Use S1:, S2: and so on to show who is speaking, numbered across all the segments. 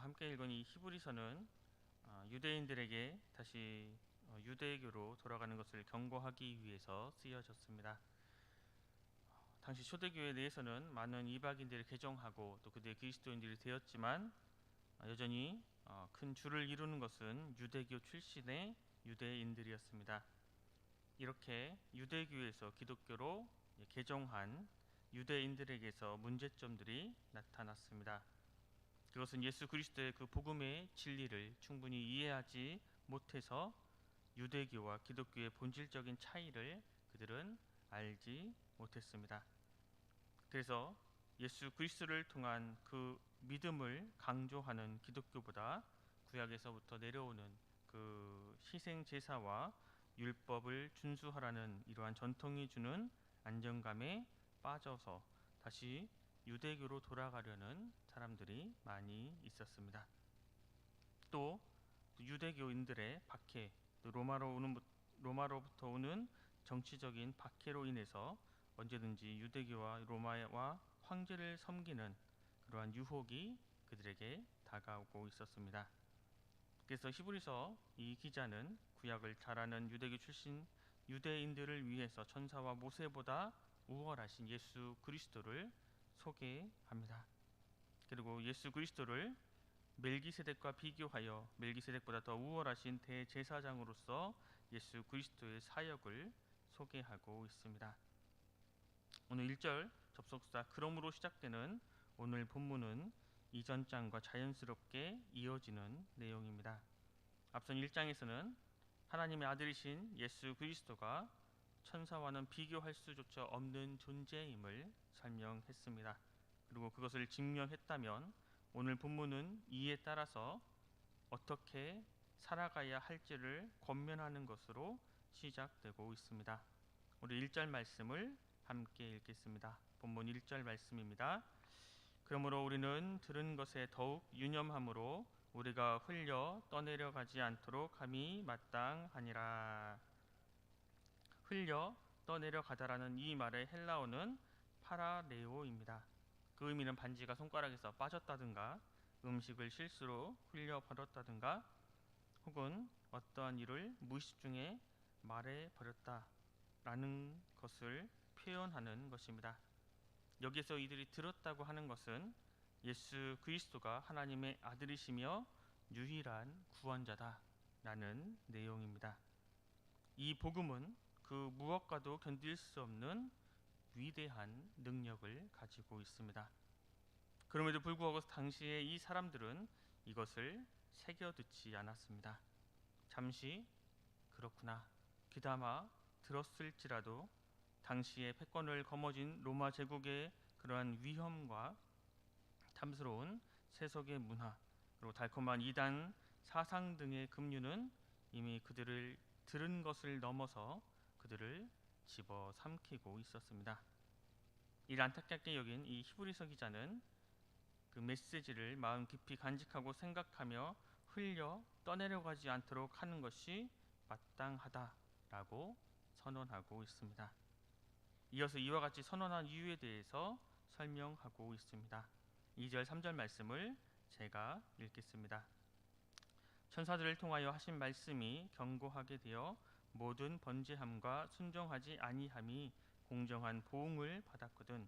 S1: 함께 읽은 이 히브리서는 유대인들에게 다시 유대교로 돌아가는 것을 경고하기 위해서 쓰여졌습니다. 당시 초대교회 내에서는 많은 이방인들이 개종하고 또 그들의 그리스도인들이 되었지만 여전히 큰 줄을 이루는 것은 유대교 출신의 유대인들이었습니다. 이렇게 유대교에서 기독교로 개종한 유대인들에게서 문제점들이 나타났습니다. 그것은 예수 그리스도의 그 복음의 진리를 충분히 이해하지 못해서 유대교와 기독교의 본질적인 차이를 그들은 알지 못했습니다. 그래서 예수 그리스도를 통한 그 믿음을 강조하는 기독교보다 구약에서부터 내려오는 그 희생 제사와 율법을 준수하라는 이러한 전통이 주는 안정감에 빠져서 다시 유대교로 돌아가려는 사람들이 많이 있었습니다. 또 유대교인들의 박해, 또 로마로부터 오는 정치적인 박해로 인해서 언제든지 유대교와 로마와 황제를 섬기는 그러한 유혹이 그들에게 다가오고 있었습니다. 그래서 히브리서 이 기자는 구약을 잘 아는 유대교 출신 유대인들을 위해서 천사와 모세보다 우월하신 예수 그리스도를 소개합니다. 그리고 예수 그리스도를 멜기세덱과 비교하여 멜기세덱보다 더 우월하신 대제사장으로서 예수 그리스도의 사역을 소개하고 있습니다. 오늘 1절 접속사 그러므로 시작되는 오늘 본문은 이전 장과 자연스럽게 이어지는 내용입니다. 앞선 1장에서는 하나님의 아들이신 예수 그리스도가 천사와는 비교할 수조차 없는 존재임을 설명했습니다. 그리고 그것을 증명했다면 오늘 본문은 이에 따라서 어떻게 살아가야 할지를 권면하는 것으로 시작되고 있습니다. 우리 1절 말씀을 함께 읽겠습니다. 본문 1절 말씀입니다. 그러므로 우리는 들은 것에 더욱 유념함으로 우리가 흘려 떠내려가지 않도록 함이 마땅하니라. 흘려 떠내려가다라는 이 말의 헬라어는 파라레오입니다. 그 의미는 반지가 손가락에서 빠졌다든가 음식을 실수로 흘려 버렸다든가 혹은 어떠한 일을 무의식 중에 말해 버렸다라는 것을 표현하는 것입니다. 여기서 이들이 들었다고 하는 것은 예수 그리스도가 하나님의 아들이시며 유일한 구원자다라는 내용입니다. 이 복음은 그 무엇과도 견딜 수 없는 위대한 능력을 가지고 있습니다. 그럼에도 불구하고 당시에 이 사람들은 이것을 새겨듣지 않았습니다. 잠시 그렇구나 귀담아 들었을지라도 당시에 패권을 거머쥔 로마 제국의 그러한 위험과 탐스러운 세속의 문화 그리고 달콤한 이단 사상 등의 급류는 이미 그들을 들은 것을 넘어서 그들을 집어삼키고 있었습니다. 이 안타깝게 여긴 이 히브리서 기자는 그 메시지를 마음 깊이 간직하고 생각하며 흘려 떠내려가지 않도록 하는 것이 마땅하다라고 선언하고 있습니다. 이어서 이와 같이 선언한 이유에 대해서 설명하고 있습니다. 2절 3절 말씀을 제가 읽겠습니다. 천사들을 통하여 하신 말씀이 견고하게 되어 모든 번제함과 순종하지 아니함이 공정한 보응을 받았거든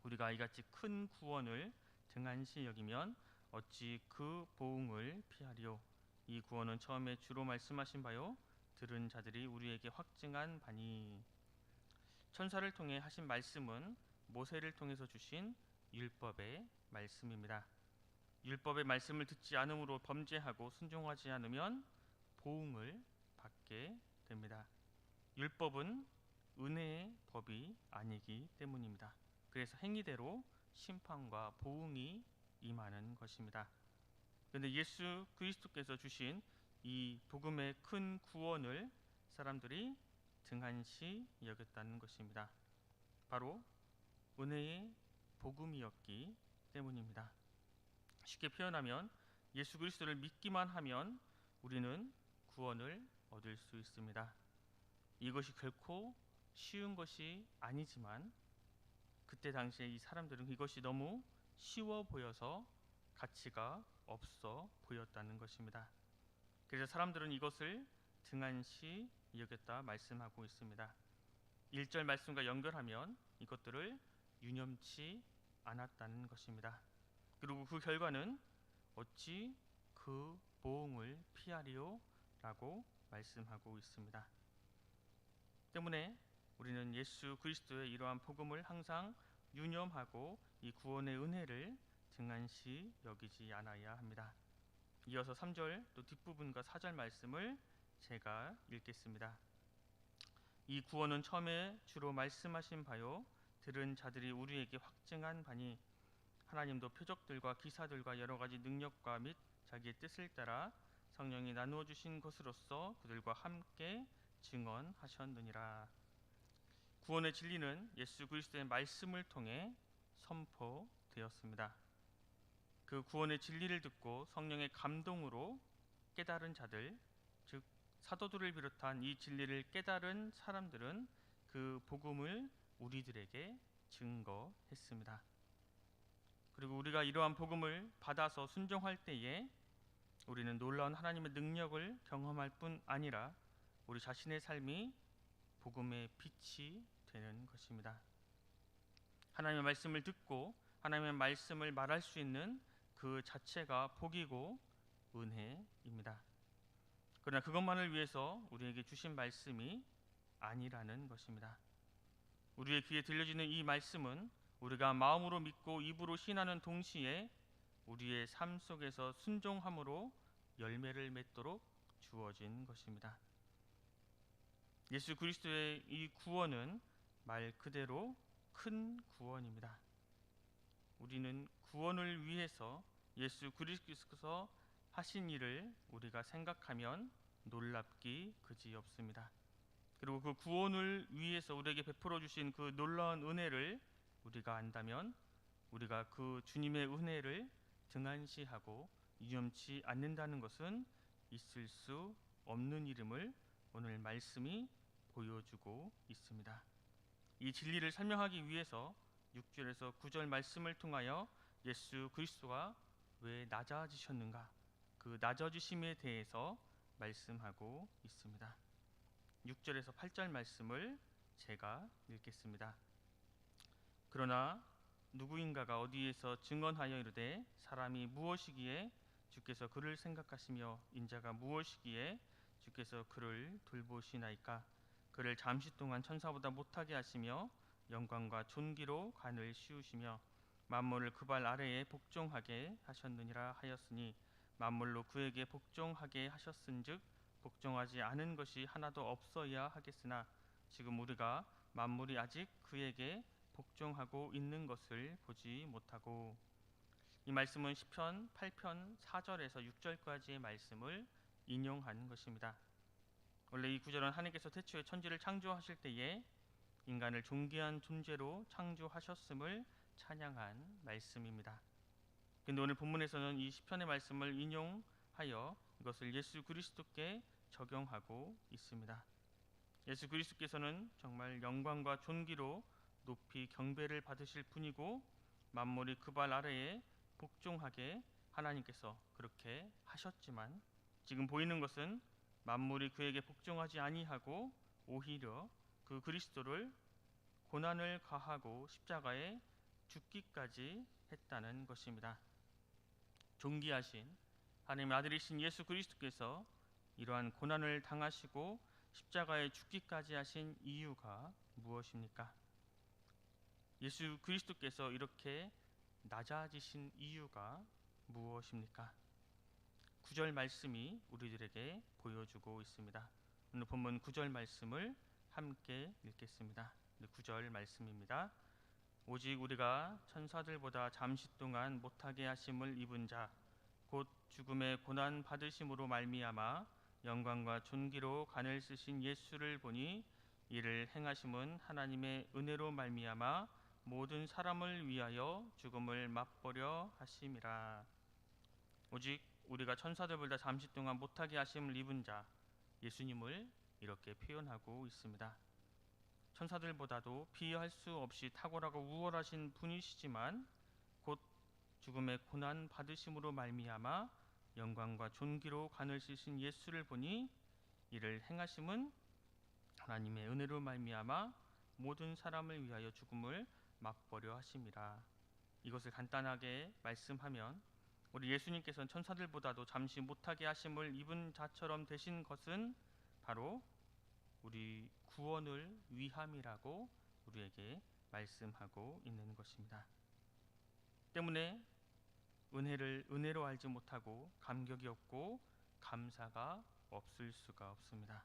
S1: 우리가 이같이 큰 구원을 등한시 여기면 어찌 그 보응을 피하리요. 이 구원은 처음에 주로 말씀하신 바요 들은 자들이 우리에게 확증한 바니. 천사를 통해 하신 말씀은 모세를 통해서 주신 율법의 말씀입니다. 율법의 말씀을 듣지 않음으로 범죄하고 순종하지 않으면 보응을 받게 됩니다. 율법은 은혜의 법이 아니기 때문입니다. 그래서 행위대로 심판과 보응이 임하는 것입니다. 그런데 예수 그리스도께서 주신 이 복음의 큰 구원을 사람들이 등한시 여겼다는 것입니다. 바로 은혜의 복음이었기 때문입니다. 쉽게 표현하면 예수 그리스도를 믿기만 하면 우리는 구원을 얻을 수 있습니다. 이것이 결코 쉬운 것이 아니지만 그때 당시에 이 사람들은 이것이 너무 쉬워 보여서 가치가 없어 보였다는 것입니다. 그래서 사람들은 이것을 등한시 여겼다 말씀하고 있습니다. 1절 말씀과 연결하면 이것들을 유념치 않았다는 것입니다. 그리고 그 결과는 어찌 그 보응을 피하리요? 라고 말씀하고 있습니다. 때문에 우리는 예수 그리스도의 이러한 복음을 항상 유념하고 이 구원의 은혜를 등한시 여기지 않아야 합니다. 이어서 3절 또 뒷부분과 4절 말씀을 제가 읽겠습니다. 이 구원은 처음에 주로 말씀하신 바요 들은 자들이 우리에게 확증한 바니 하나님도 표적들과 기사들과 여러 가지 능력과 및 자기의 뜻을 따라 성령이 나누어 주신 것으로서 그들과 함께 증언하셨느니라. 구원의 진리는 예수 그리스도의 말씀을 통해 선포되었습니다. 그 구원의 진리를 듣고 성령의 감동으로 깨달은 자들, 즉 사도들을 비롯한 이 진리를 깨달은 사람들은 그 복음을 우리들에게 증거했습니다. 그리고 우리가 이러한 복음을 받아서 순종할 때에 우리는 놀라운 하나님의 능력을 경험할 뿐 아니라 우리 자신의 삶이 복음의 빛이 되는 것입니다. 하나님의 말씀을 듣고 하나님의 말씀을 말할 수 있는 그 자체가 복이고 은혜입니다. 그러나 그것만을 위해서 우리에게 주신 말씀이 아니라는 것입니다. 우리의 귀에 들려지는 이 말씀은 우리가 마음으로 믿고 입으로 신하는 동시에 우리의 삶 속에서 순종함으로 열매를 맺도록 주어진 것입니다. 예수 그리스도의 이 구원은 말 그대로 큰 구원입니다. 우리는 구원을 위해서 예수 그리스도께서 하신 일을 우리가 생각하면 놀랍기 그지없습니다. 그리고 그 구원을 위해서 우리에게 베풀어 주신 그 놀라운 은혜를 우리가 안다면 우리가 그 주님의 은혜를 등한시하고 유념치 않는다는 것은 있을 수 없는 일임을 오늘 말씀이 보여주고 있습니다. 이 진리를 설명하기 위해서 6절에서 9절 말씀을 통하여 예수 그리스도가 왜 낮아지셨는가, 그 낮아지심에 대해서 말씀하고 있습니다. 6절에서 8절 말씀을 제가 읽겠습니다. 그러나 누구인가가 어디에서 증언하여 이르되 사람이 무엇이기에 주께서 그를 생각하시며 인자가 무엇이기에 주께서 그를 돌보시나이까. 그를 잠시 동안 천사보다 못하게 하시며 영광과 존귀로 관을 씌우시며 만물을 그 발 아래에 복종하게 하셨느니라 하였으니 만물로 그에게 복종하게 하셨은즉 복종하지 않은 것이 하나도 없어야 하겠으나 지금 우리가 만물이 아직 그에게 복종하고 있는 것을 보지 못하고. 이 말씀은 시편 8편 4절에서 6절까지의 말씀을 인용한 것입니다. 원래 이 구절은 하나님께서 태초에 천지를 창조하실 때에 인간을 존귀한 존재로 창조하셨음을 찬양한 말씀입니다. 근데 오늘 본문에서는 이 시편의 말씀을 인용하여 이것을 예수 그리스도께 적용하고 있습니다. 예수 그리스도께서는 정말 영광과 존귀로 높이 경배를 받으실 분이고 만물이 그 발 아래에 복종하게 하나님께서 그렇게 하셨지만 지금 보이는 것은 만물이 그에게 복종하지 아니하고 오히려 그 그리스도를 고난을 가하고 십자가에 죽기까지 했다는 것입니다. 존귀하신 하나님의 아들이신 예수 그리스도께서 이러한 고난을 당하시고 십자가에 죽기까지 하신 이유가 무엇입니까? 예수 그리스도께서 이렇게 낮아지신 이유가 무엇입니까? 9절 말씀이 우리들에게 보여주고 있습니다. 오늘 본문 9절 말씀을 함께 읽겠습니다. 9절 말씀입니다. 오직 우리가 천사들보다 잠시 동안 못하게 하심을 입은 자 곧 죽음의 고난 받으심으로 말미암아 영광과 존귀로 관을 쓰신 예수를 보니 이를 행하심은 하나님의 은혜로 말미암아 모든 사람을 위하여 죽음을 맛보려 하심이라. 오직 우리가 천사들보다 잠시 동안 못하게 하심을 입은 자, 예수님을 이렇게 표현하고 있습니다. 천사들보다도 비할 수 없이 탁월하고 우월하신 분이시지만 곧 죽음의 고난 받으심으로 말미암아 영광과 존귀로 관을 씻으신 예수를 보니 이를 행하심은 하나님의 은혜로 말미암아 모든 사람을 위하여 죽음을 맛보려 하심이라. 이것을 간단하게 말씀하면 우리 예수님께서는 천사들보다도 잠시 못하게 하심을 입은 자처럼 되신 것은 바로 우리 구원을 위함이라고 우리에게 말씀하고 있는 것입니다. 때문에 은혜로 알지 못하고 감격이 없고 감사가 없을 수가 없습니다.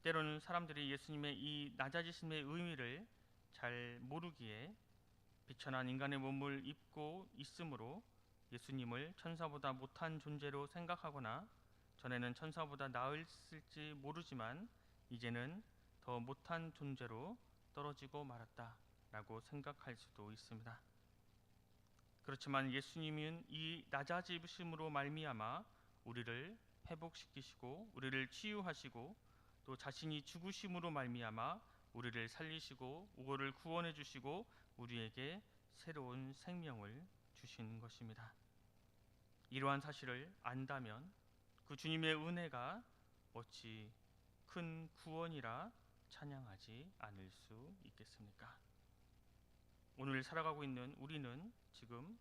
S1: 때로는 사람들이 예수님의 이 낮아지심의 의미를 잘 모르기에 비천한 인간의 몸을 입고 있으므로 예수님을 천사보다 못한 존재로 생각하거나 전에는 천사보다 나았을지 모르지만 이제는 더 못한 존재로 떨어지고 말았다라고 생각할 수도 있습니다. 그렇지만 예수님은 이 낮아지심으로 말미암아 우리를 회복시키시고 우리를 치유하시고 또 자신이 죽으심으로 말미암아 우리를 살리시고 우리를 구원해 주시고 우리에게 새로운 생명을 주신 것입니다. 이러한 사실을 안다면 그 주님의 은혜가 어찌 큰 구원이라 찬양하지 않을 수 있겠습니까? 오늘 살아가고 있는 우리는 지금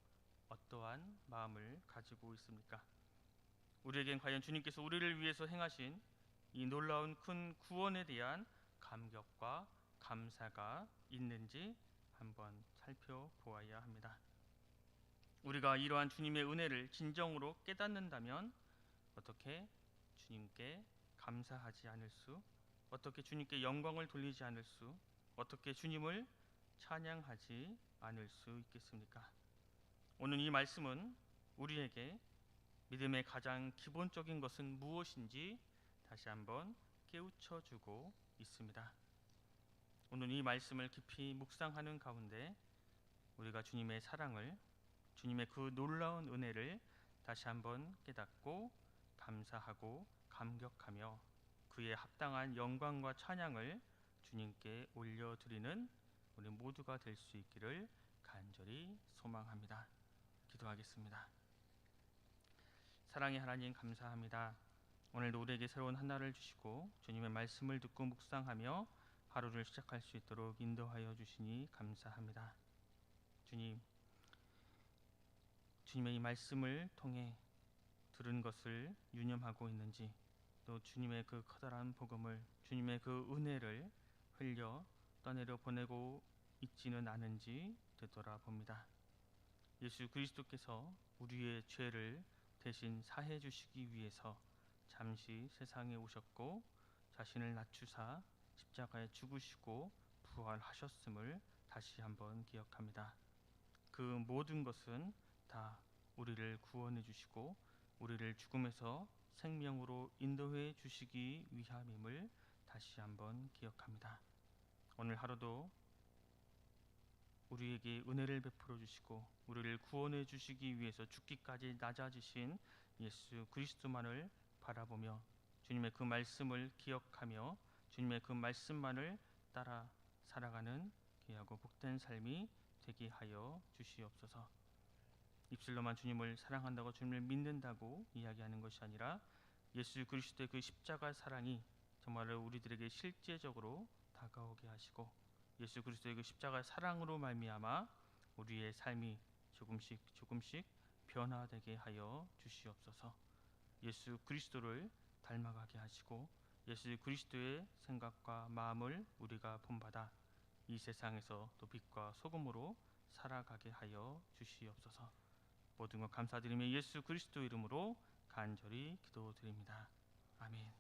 S1: 어떠한 마음을 가지고 있습니까? 우리에겐 과연 주님께서 우리를 위해서 행하신 이 놀라운 큰 구원에 대한 감격과 감사가 있는지 한번 살펴보아야 합니다. 우리가 이러한 주님의 은혜를 진정으로 깨닫는다면 어떻게 주님께 감사하지 않을 수, 어떻게 주님께 영광을 돌리지 않을 수, 어떻게 주님을 찬양하지 않을 수 있겠습니까? 오늘 이 말씀은 우리에게 믿음의 가장 기본적인 것은 무엇인지 다시 한번 깨우쳐 주고 있습니다. 오늘 이 말씀을 깊이 묵상하는 가운데 우리가 주님의 사랑을, 주님의 그 놀라운 은혜를 다시 한번 깨닫고 감사하고 감격하며 그의 합당한 영광과 찬양을 주님께 올려드리는 우리 모두가 될 수 있기를 간절히 소망합니다. 기도하겠습니다. 사랑의 하나님, 감사합니다. 오늘도 우리에게 새로운 하나를 주시고 주님의 말씀을 듣고 묵상하며 하루를 시작할 수 있도록 인도하여 주시니 감사합니다. 주님, 주님의 이 말씀을 통해 들은 것을 유념하고 있는지, 또 주님의 그 커다란 복음을, 주님의 그 은혜를 흘려 떠내려 보내고 있지는 않은지 되돌아봅니다. 예수 그리스도께서 우리의 죄를 대신 사해 주시기 위해서 잠시 세상에 오셨고 자신을 낮추사 십자가에 죽으시고 부활하셨음을 다시 한번 기억합니다. 그 모든 것은 다 우리를 구원해 주시고 우리를 죽음에서 생명으로 인도해 주시기 위함임을 다시 한번 기억합니다. 오늘 하루도 우리에게 은혜를 베풀어 주시고 우리를 구원해 주시기 위해서 죽기까지 낮아지신 예수 그리스도만을 바라보며 주님의 그 말씀을 기억하며 주님의 그 말씀만을 따라 살아가는 귀하고 복된 삶이 되게 하여 주시옵소서. 입술로만 주님을 사랑한다고 주님을 믿는다고 이야기하는 것이 아니라 예수 그리스도의 그 십자가 사랑이 정말로 우리들에게 실제적으로 다가오게 하시고 예수 그리스도의 그 십자가 사랑으로 말미암아 우리의 삶이 조금씩 변화되게 하여 주시옵소서. 예수 그리스도를 닮아가게 하시고 예수 그리스도의 생각과 마음을 우리가 본받아 이 세상에서 또 빛과 소금으로 살아가게 하여 주시옵소서. 모든 것 감사드리며 예수 그리스도 이름으로 간절히 기도드립니다. 아멘.